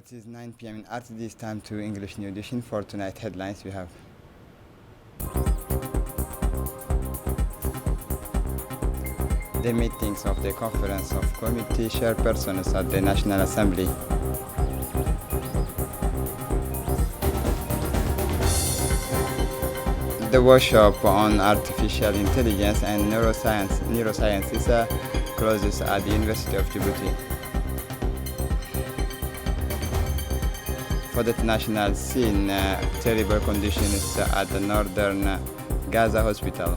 It is 9 p.m. in RTD's time to English New Edition. For tonight headlines we have the meetings of the Conference of Committee Chairpersons at the National Assembly. The workshop on artificial intelligence and neurosciences closes at the University of Djibouti. For the international scene, terrible conditions at the northern Gaza hospital.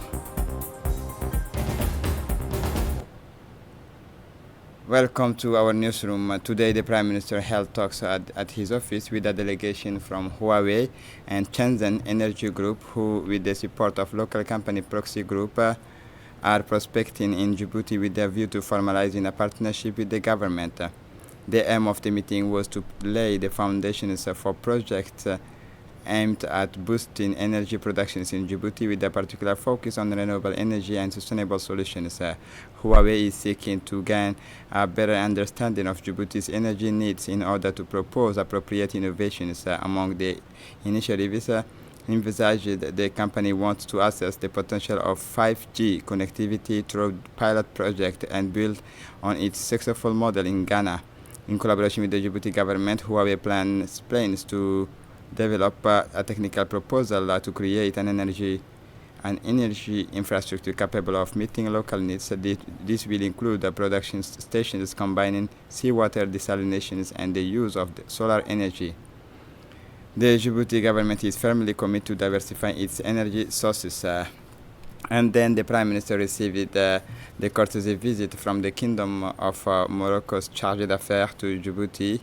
Welcome to our newsroom. Today the Prime Minister held talks at his office with a delegation from Huawei and Shenzhen Energy Group, who, with the support of local company Proxy Group, are prospecting in Djibouti with a view to formalizing a partnership with the government. The aim of the meeting was to lay the foundations for projects aimed at boosting energy productions in Djibouti with a particular focus on renewable energy and sustainable solutions. Huawei is seeking to gain a better understanding of Djibouti's energy needs in order to propose appropriate innovations. Among the initiatives envisaged, the company wants to assess the potential of 5G connectivity through pilot project and build on its successful model in Ghana. In collaboration with the Djibouti government, Huawei plans to develop a technical proposal to create an energy infrastructure capable of meeting local needs. This will include production stations combining seawater desalinations and the use of solar energy. The Djibouti government is firmly committed to diversifying its energy sources. And then the Prime Minister received the courtesy visit from the Kingdom of Morocco's chargé d'affaires to Djibouti.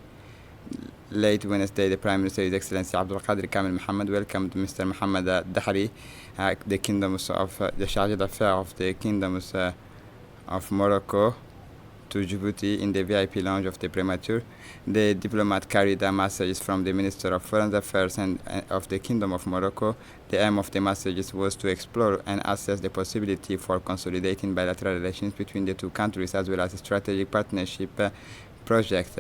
Late Wednesday, the Prime Minister, His Excellency Abdul Qadir Kamil Mohammed, welcomed Mr. Mohammed Dahri, the chargé d'affaires of the Kingdoms of Morocco, to Djibouti in the VIP lounge of the Premature. The diplomat carried messages from the Minister of Foreign Affairs and of the Kingdom of Morocco. The aim of the messages was to explore and assess the possibility for consolidating bilateral relations between the two countries, as well as a strategic partnership project.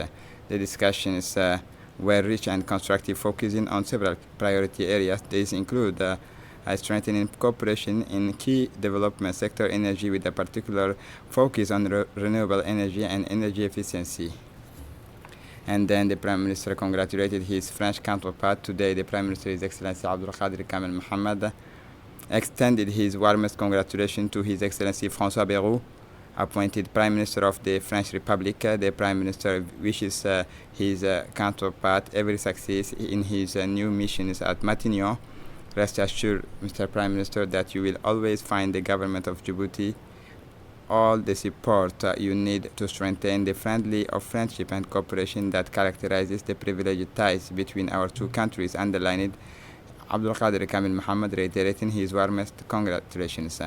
The discussions were rich and constructive, focusing on several priority areas. These include strengthening cooperation in key development sector energy with a particular focus on renewable energy and energy efficiency. And then the Prime Minister congratulated his French counterpart. Today, the Prime Minister, His Excellency Abdul Qadir Kamil Mohammed, extended his warmest congratulations to His Excellency François Bayrou, appointed Prime Minister of the French Republic. The Prime Minister wishes his counterpart every success in his new missions at Matignon. Rest assured, Mr. Prime Minister, that you will always find the government of Djibouti all the support you need to strengthen the friendship and cooperation that characterizes the privileged ties between our two countries, underlined Abdul Qadir Kamil Mohammed, reiterating his warmest congratulations.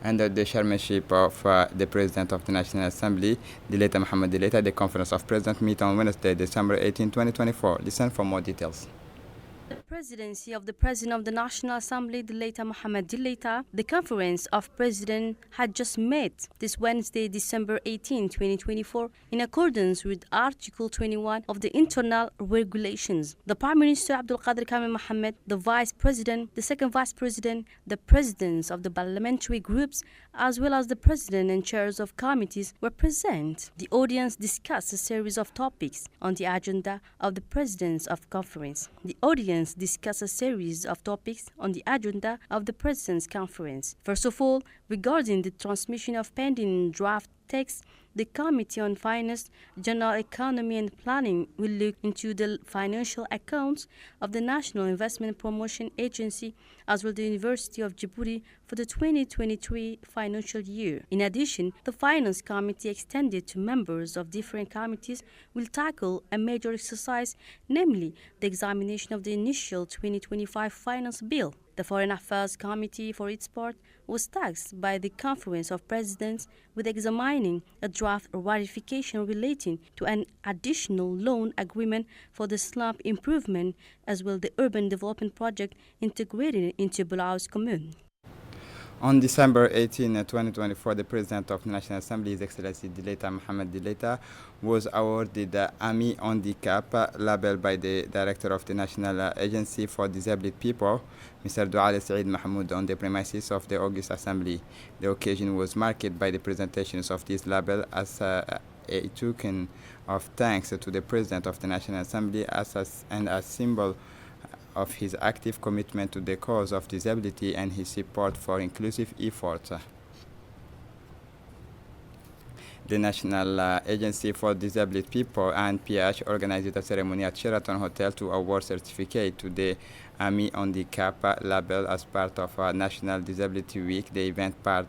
Under the chairmanship of the President of the National Assembly, Dileita Mohammed Dileita, the Conference of Presidents meet on Wednesday, December 18, 2024. Listen for more details. The presidency of the President of the National Assembly, Dileita Mohammed Dileita, the Conference of Presidents had just met this Wednesday, December 18, 2024, in accordance with Article 21 of the Internal Regulations. The Prime Minister Abdul Qadir Kamil Mohammed, the Vice President, the Second Vice President, the Presidents of the parliamentary groups, as well as the President and chairs of committees were present. The audience discussed a series of topics on the agenda of the Presidents of Conference. The audience discuss a series of topics on the agenda of the President's Conference. First of all, regarding the transmission of pending draft text, the Committee on Finance, General Economy and Planning will look into the financial accounts of the National Investment Promotion Agency as well as the University of Djibouti for the 2023 financial year. In addition, the Finance Committee, extended to members of different committees, will tackle a major exercise, namely the examination of the initial 2025 finance bill. The Foreign Affairs Committee, for its part, was tasked by the Conference of Presidents with examining a draft ratification relating to an additional loan agreement for the slum improvement as well the urban development project integrated into Bulaus Commune. On December 18, 2024, the President of the National Assembly, His Excellency Dileita Mohamed Dileita, was awarded the Ami Handicap label by the Director of the National Agency for Disabled People, Mr. Douale Saeed Mahmoud, on the premises of the August Assembly. The occasion was marked by the presentations of this label as a token of thanks to the President of the National Assembly and a symbol of his active commitment to the cause of disability and his support for inclusive efforts. The National Agency for Disabled People and PH organized a ceremony at Sheraton Hotel to award certificate to the Ami Handicap label as part of National Disability Week. The event, part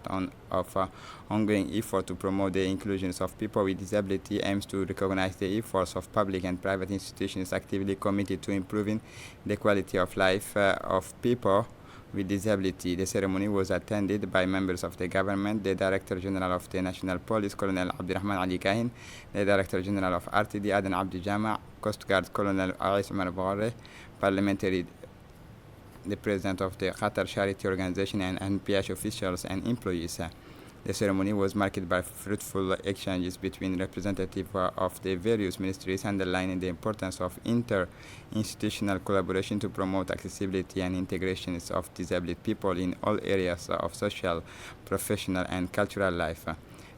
of ongoing effort to promote the inclusion of people with disability, aims to recognize the efforts of public and private institutions actively committed to improving the quality of life of people with disability. The ceremony was attended by members of the government, the Director General of the National Police, Colonel Abdurrahman Ali Kahin, the Director General of RTD, Aden Abdi Jama, Coast Guard, Colonel Ais Omar Bouare, parliamentary, the President of the Qatar Charity Organization, and NPH officials and employees. The ceremony was marked by fruitful exchanges between representatives of the various ministries, underlining the importance of inter-institutional collaboration to promote accessibility and integration of disabled people in all areas of social, professional, and cultural life.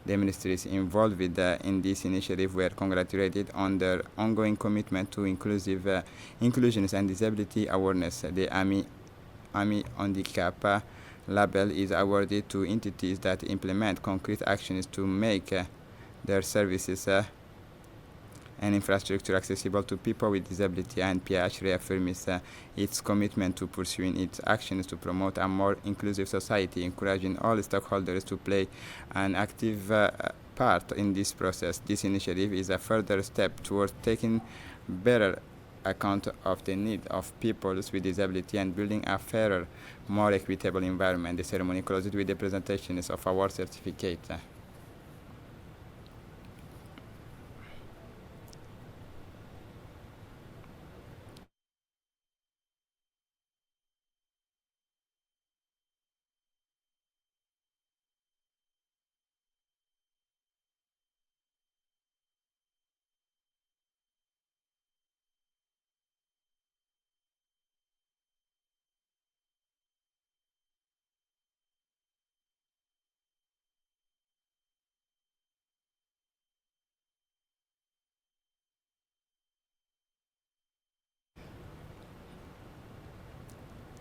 The ministries involved in this initiative were congratulated on their ongoing commitment to inclusion and disability awareness. The Ami Handicap label is awarded to entities that implement concrete actions to make their services and infrastructure accessible to people with disability, and PH reaffirms its commitment to pursuing its actions to promote a more inclusive society, encouraging all stakeholders to play an active part in this process. This initiative is a further step towards taking better account of the need of people with disability and building a fairer, more equitable environment. The ceremony closed with the presentations of award certificates.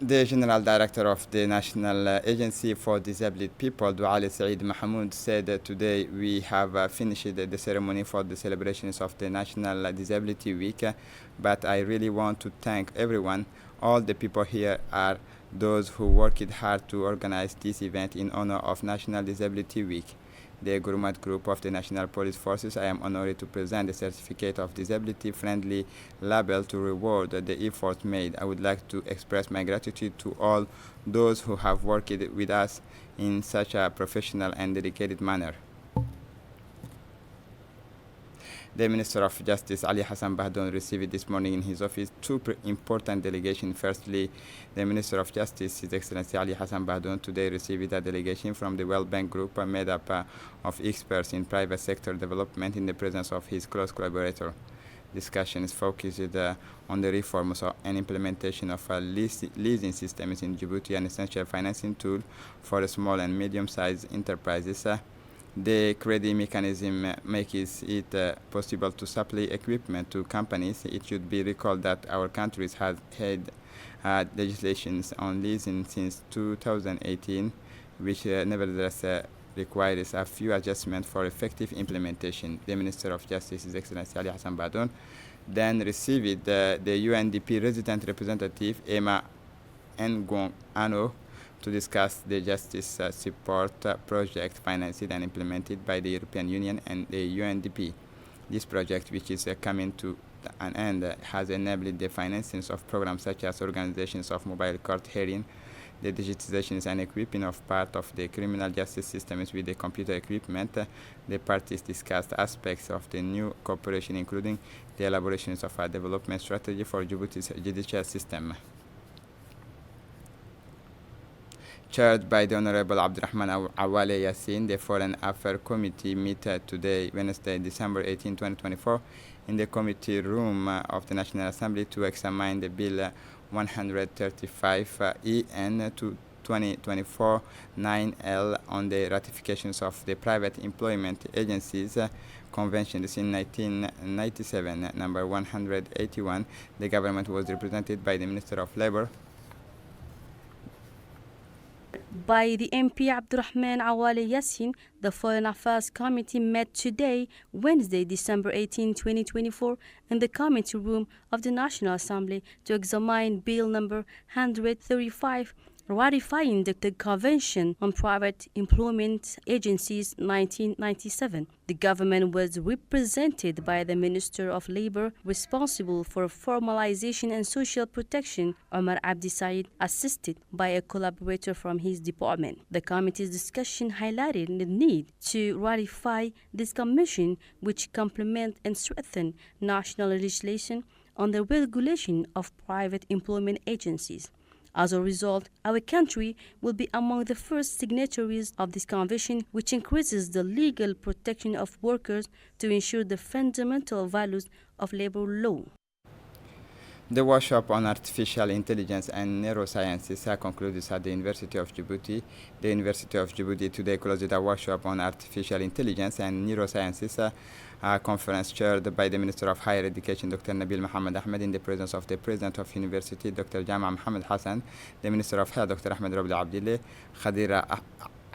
The General Director of the National Agency for Disabled People, Douale Saeed Mahmoud, said that today we have finished the ceremony for the celebrations of the National Disability Week, but I really want to thank everyone. All the people here are those who worked hard to organize this event in honor of National Disability Week. The Gourmet Group of the National Police Forces, I am honored to present the Certificate of Disability-Friendly label to reward the efforts made. I would like to express my gratitude to all those who have worked with us in such a professional and dedicated manner. The Minister of Justice, Ali Hassan Bahdoun, received this morning in his office two important delegations. Firstly, the Minister of Justice, His Excellency Ali Hassan Bahdoun, today received a delegation from the World Bank Group made up of experts in private sector development in the presence of his close collaborator. Discussions focused on the reforms and implementation of leasing systems in Djibouti, an essential financing tool for small and medium-sized enterprises. The credit mechanism makes it possible to supply equipment to companies. It should be recalled that our countries have had legislations on leasing since 2018, which nevertheless requires a few adjustments for effective implementation. The Minister of Justice, His Excellency Ali Hassan Bahdoun, then received the UNDP resident representative, Emma Ngong Ano, to discuss the justice support project financed and implemented by the European Union and the UNDP. This project, which is coming to an end, has enabled the financing of programs such as organizations of mobile court hearing, the digitization and equipping of part of the criminal justice systems with the computer equipment. The parties discussed aspects of the new cooperation, including the elaboration of a development strategy for Djibouti's judicial system. chaired by the Honorable Abdurrahman Awale Yassin. The Foreign Affairs Committee met today, Wednesday, December 18, 2024, in the committee room of the National Assembly to examine the Bill 135 EN 2024-9L on the ratifications of the Private Employment Agencies Conventions in 1997, number 181. The government was represented by the Minister of Labor, by the MP Abdurrahman Awale Yassin. The Foreign Affairs Committee met today, Wednesday, December 18, 2024, in the committee room of the National Assembly to examine Bill number 135, ratifying the Convention on Private Employment Agencies 1997. The government was represented by the Minister of Labor, responsible for formalization and social protection, Omar Abdi Said, assisted by a collaborator from his department. The committee's discussion highlighted the need to ratify this convention, which complement and strengthen national legislation on the regulation of private employment agencies. As a result, our country will be among the first signatories of this convention, which increases the legal protection of workers to ensure the fundamental values of labor law. The workshop on artificial intelligence and neurosciences concluded at the University of Djibouti. The University of Djibouti today closed a workshop on artificial intelligence and neurosciences, a conference chaired by the Minister of Higher Education, Dr. Nabil Mohammed Ahmed, in the presence of the President of University, Dr. Jama Mohammed Hassan, the Minister of Health, Dr. Ahmed Robli Abdillah, Khadira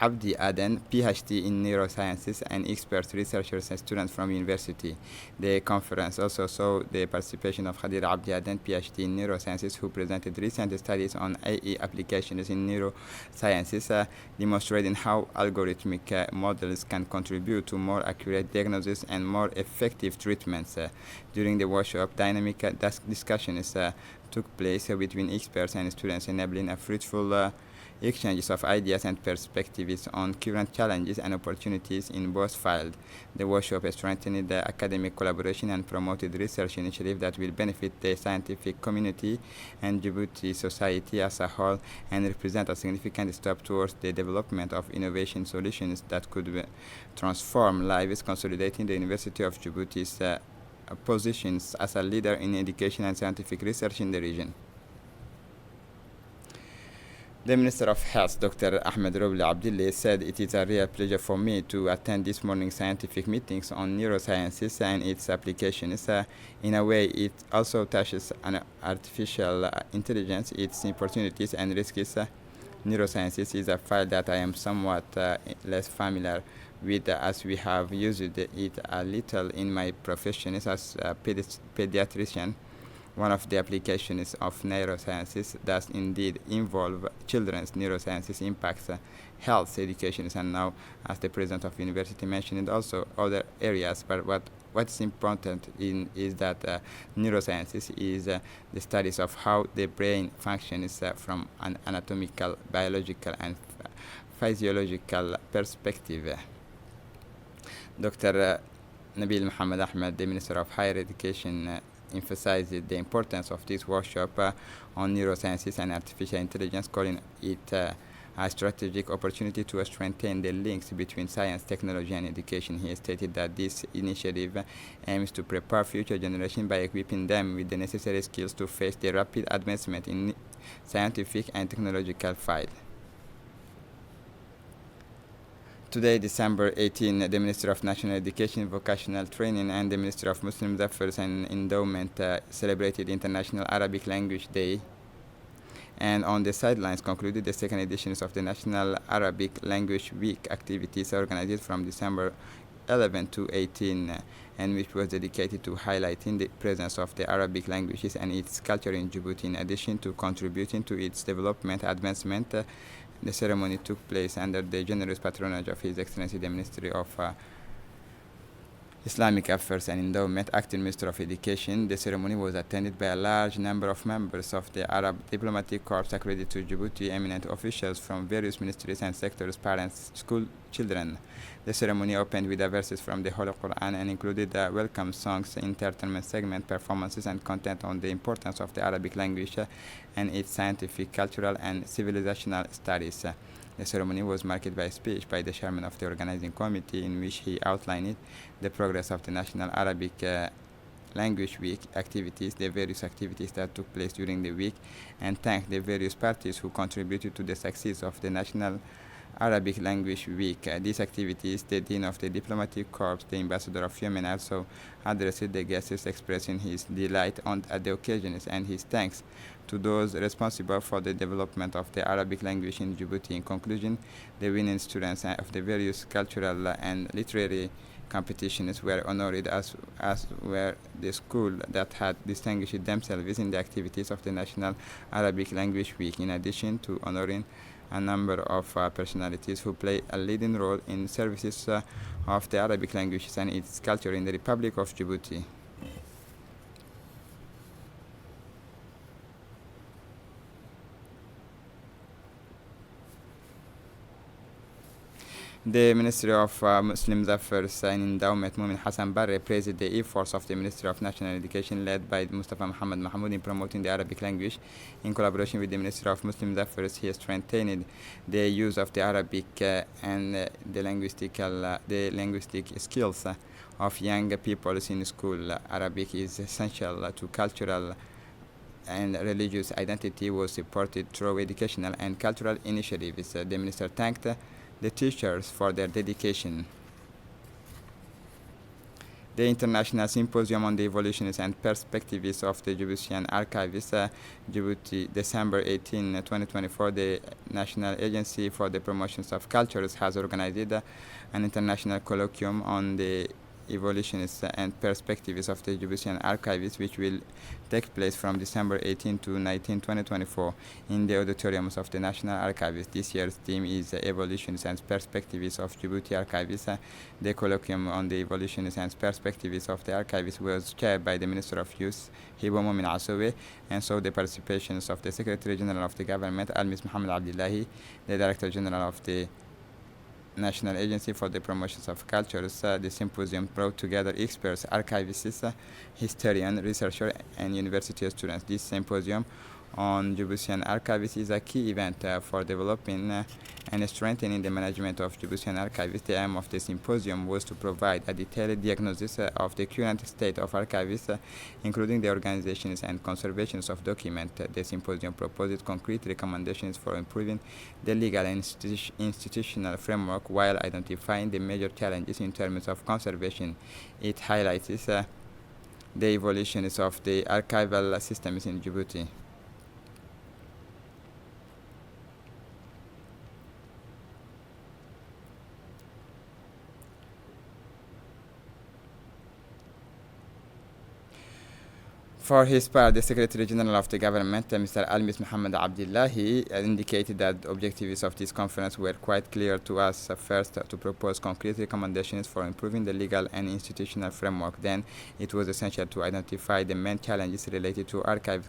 Abdi Aden, PhD in neurosciences, and expert researchers and students from university. The conference also saw the participation of Khadira Abdi Aden, PhD in neurosciences, who presented recent studies on AI applications in neurosciences, demonstrating how algorithmic models can contribute to more accurate diagnosis and more effective treatments. During the workshop, dynamic discussions took place between experts and students, enabling a fruitful exchanges of ideas and perspectives on current challenges and opportunities in both fields. The workshop strengthened the academic collaboration and promoted research initiatives that will benefit the scientific community and Djibouti society as a whole, and represent a significant step towards the development of innovation solutions that could transform lives, consolidating the University of Djibouti's positions as a leader in education and scientific research in the region. The Minister of Health, Dr. Ahmed Robli Abdillah, said it is a real pleasure for me to attend this morning's scientific meetings on neurosciences and its applications. In a way, it also touches on artificial intelligence, its opportunities and risks. Neurosciences is a field that I am somewhat less familiar with, as we have used it a little in my profession as a pediatrician. One of the applications of neurosciences does indeed involve children's neurosciences impacts health, education, and now, as the president of the university mentioned, also other areas. But what's important is that neurosciences is the studies of how the brain functions from an anatomical, biological, and physiological perspective. Dr. Nabil Mohammed Ahmed, the Minister of Higher Education, emphasized the importance of this workshop on neurosciences and artificial intelligence, calling it a strategic opportunity to strengthen the links between science, technology, and education. He stated that this initiative aims to prepare future generations by equipping them with the necessary skills to face the rapid advancement in scientific and technological field. Today, December 18, the Minister of National Education, Vocational Training, and the Minister of Muslim Affairs and Endowment celebrated International Arabic Language Day, and on the sidelines concluded the second editions of the National Arabic Language Week activities organized from December 11 to 18, and which was dedicated to highlighting the presence of the Arabic languages and its culture in Djibouti, in addition to contributing to its development advancement. The ceremony took place under the generous patronage of His Excellency the Ministry of Islamic Affairs and Endowment, Acting Minister of Education. The ceremony was attended by a large number of members of the Arab Diplomatic Corps accredited to Djibouti, eminent officials from various ministries and sectors, parents, school children. The ceremony opened with the verses from the Holy Quran and included welcome songs, entertainment segment, performances, and content on the importance of the Arabic language and its scientific, cultural, and civilizational studies. The ceremony was marked by a speech by the chairman of the organizing committee in which he outlined the progress of the National Arabic Language Week activities, the various activities that took place during the week, and thanked the various parties who contributed to the success of the National Arabic Language Week. These activities, the Dean of the Diplomatic Corps, the Ambassador of Yemen, also addressed the guests, expressing his delight at the occasions and his thanks to those responsible for the development of the Arabic language in Djibouti. In conclusion, the winning students of the various cultural and literary competitions were honored, as were the school that had distinguished themselves in the activities of the National Arabic Language Week, in addition to honoring a number of personalities who play a leading role in services of the Arabic languages and its culture in the Republic of Djibouti. The Ministry of Muslim Affairs and Endowment, Mumin Hassan Barre, praised the efforts of the Ministry of National Education led by Mustafa Muhammad Mahmoud in promoting the Arabic language. In collaboration with the Ministry of Muslim Affairs, he has strengthened the use of the Arabic and the linguistic skills of young people in school. Arabic is essential to cultural and religious identity, was supported through educational and cultural initiatives. The minister thanked the teachers for their dedication. The International Symposium on the Evolutions and Perspectives of the Djiboutian Archives, Djibouti, December 18, 2024, the National Agency for the Promotion of Cultures has organized an international colloquium on the evolutions and perspectives of the Djiboutian Archives, which will take place from December 18 to 19, 2024 in the auditoriums of the National Archives. This year's theme is Evolutions and Perspectives of Djibouti Archives. The colloquium on the evolutions and perspectives of the archives was chaired by the Minister of Youth, Hibo Momin Asowe, and saw the participations of the Secretary General of the Government, Al-Mis Muhammad Abdullahi, the Director General of the National Agency for the Promotion of Cultures. The symposium brought together experts, archivists, historians, researchers, and university students. This symposium on Djiboutian Archives is a key event for developing and strengthening the management of Djiboutian Archives. The aim of the symposium was to provide a detailed diagnosis of the current state of archives, including the organizations and conservations of documents. The symposium proposed concrete recommendations for improving the legal and institutional framework while identifying the major challenges in terms of conservation. It highlights the evolutions of the archival systems in Djibouti. For his part, the Secretary General of the Government, Mr. Al-Mis Muhammad Abdullahi, indicated that the objectives of this conference were quite clear to us. First, to propose concrete recommendations for improving the legal and institutional framework. Then, it was essential to identify the main challenges related to archive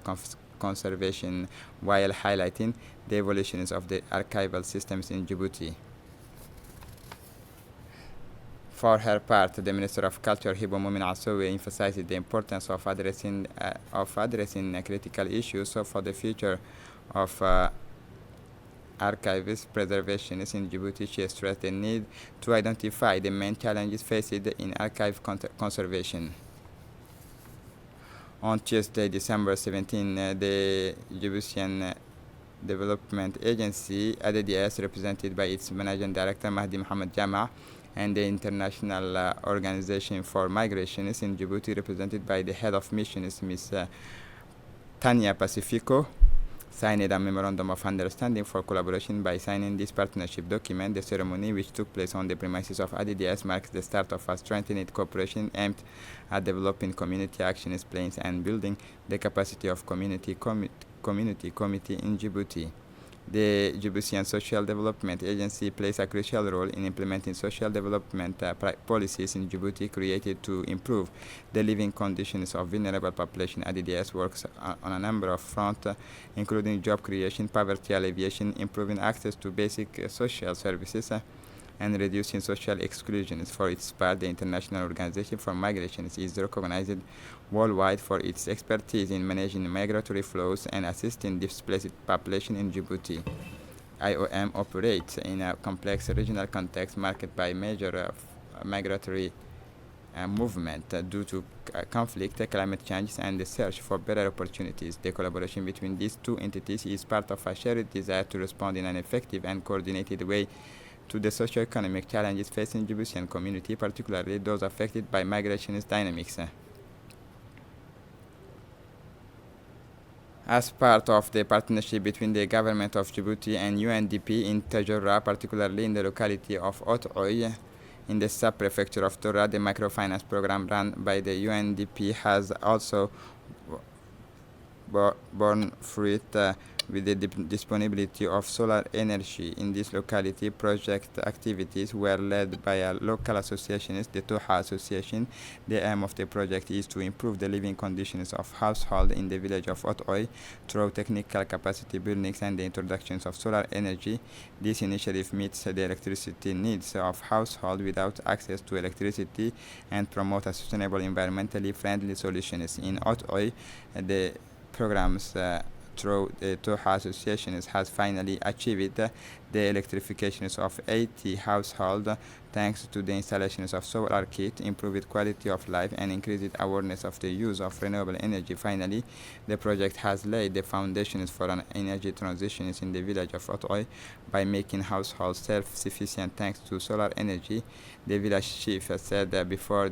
conservation while highlighting the evolutions of the archival systems in Djibouti. For her part, the Minister of Culture, Hibo Momin Asowe, emphasized the importance of addressing critical issues for the future of archives preservation in Djibouti. She stressed the need to identify the main challenges faced in archive conservation. On Tuesday, December 17, the Djiboutian Development Agency, ADDS, represented by its Managing Director, Mahdi Mohamed Jama, and the International Organization for Migrations in Djibouti, represented by the Head of Missions, Ms. Tania Pacifico, signed a Memorandum of Understanding for collaboration. By signing this partnership document, the ceremony, which took place on the premises of ADDS, marks the start of a strengthened cooperation aimed at developing community action plans and building the capacity of community committee in Djibouti. The Djiboutian Social Development Agency plays a crucial role in implementing social development policies in Djibouti created to improve the living conditions of vulnerable population. ADDS works on a number of fronts, including job creation, poverty alleviation, improving access to basic social services, and reducing social exclusions. For its part, the International Organization for Migration is recognized worldwide for its expertise in managing migratory flows and assisting displaced population in Djibouti. IOM operates in a complex regional context marked by major migratory movement due to conflict, climate change, and the search for better opportunities. The collaboration between these two entities is part of a shared desire to respond in an effective and coordinated way to the socio-economic challenges facing Djiboutian community, particularly those affected by migrationist dynamics. As part of the partnership between the government of Djibouti and UNDP in Tajora, particularly in the locality of Haute-Oï, in the sub-prefecture of Tora, the microfinance program run by the UNDP has also borne fruit with the disponibility of solar energy. In this locality, project activities were led by a local association, the Toha Association. The aim of the project is to improve the living conditions of households in the village of Haute-Oï through technical capacity buildings and the introductions of solar energy. This initiative meets the electricity needs of households without access to electricity and promote a sustainable, environmentally friendly solutions. In Haute-Oï, the programs through the Toha Association has finally achieved the electrification of 80 households thanks to the installations of solar kit, improved quality of life, and increased awareness of the use of renewable energy. Finally, the project has laid the foundations for an energy transition in the village of Haute-Oï by making households self-sufficient thanks to solar energy. The village chief said before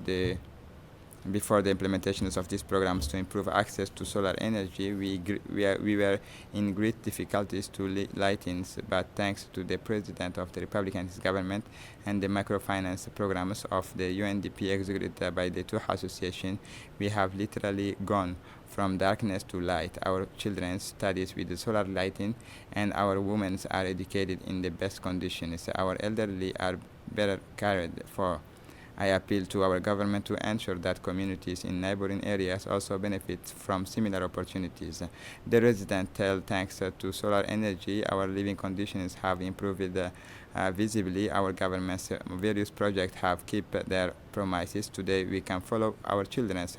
the implementations of these programs to improve access to solar energy, we were in great difficulties to lighting, but thanks to the President of the Republic and his government and the microfinance programs of the UNDP executed by the Toha Association, we have literally gone from darkness to light. Our children studies with the solar lighting, and our women are educated in the best conditions. Our elderly are better cared for. I appeal to our government to ensure that communities in neighboring areas also benefit from similar opportunities. The residents tell thanks to solar energy, our living conditions have improved visibly. Our government's various projects have kept their promises. Today we can follow our children's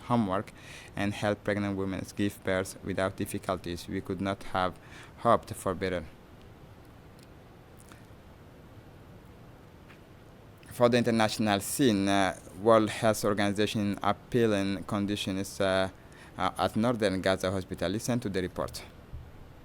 homework and help pregnant women give birth without difficulties. We could not have hoped for better. For the international scene, World Health Organization appealing conditions at Northern Gaza Hospital. Listen to the report.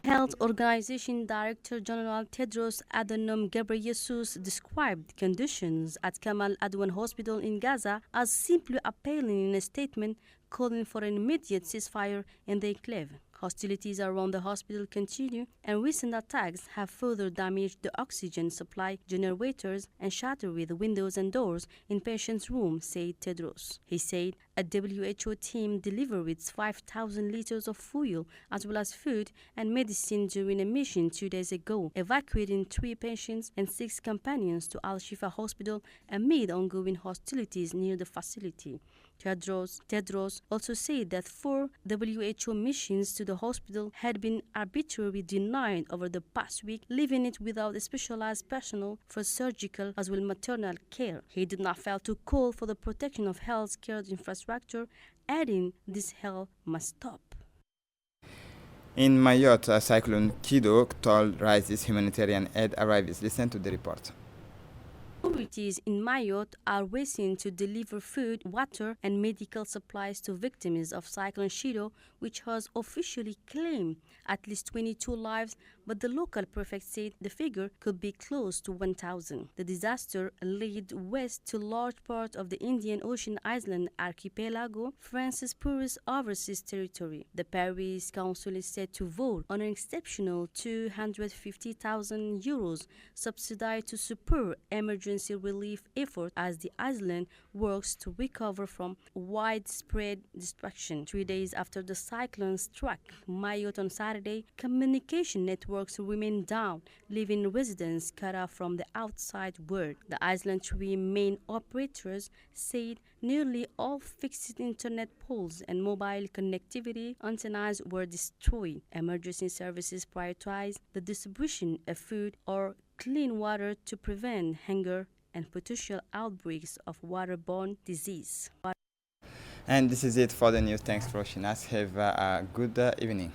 Health Organization Director General Tedros Adhanom Ghebreyesus described conditions at Kamal Adwan Hospital in Gaza as simply appalling in a statement calling for an immediate ceasefire in the enclave. Hostilities around the hospital continue, and recent attacks have further damaged the oxygen supply generators and shattered the windows and doors in patients' rooms, said Tedros. He said a WHO team delivered its 5,000 liters of fuel as well as food and medicine during a mission 2 days ago, evacuating 3 patients and 6 companions to Al-Shifa Hospital amid ongoing hostilities near the facility. Tedros also said that 4 WHO missions to the hospital had been arbitrarily denied over the past week, leaving it without specialized personnel for surgical as well maternal care. He did not fail to call for the protection of health care infrastructure, adding this hell must stop. In Mayotte, Cyclone Kido toll rises, humanitarian aid arrives. Listen to the report. Authorities in Mayotte are racing to deliver food, water, and medical supplies to victims of Cyclone Chido, which has officially claimed at least 22 lives, but the local prefect said the figure could be close to 1,000. The disaster laid waste to large part of the Indian Ocean island archipelago, France's poorest overseas territory. The Paris Council is set to vote on an exceptional €250,000 subsidized to support emergency emergency relief effort as the island works to recover from widespread destruction. 3 days after the cyclone struck Mayotte on Saturday, communication networks remain down, leaving residents cut off from the outside world. The island's three main operators said nearly all fixed internet poles and mobile connectivity antennas were destroyed. Emergency services prioritize the distribution of food or clean water to prevent hunger and potential outbreaks of waterborne disease. And this is it for the news. Thanks for watching us. Have a good evening.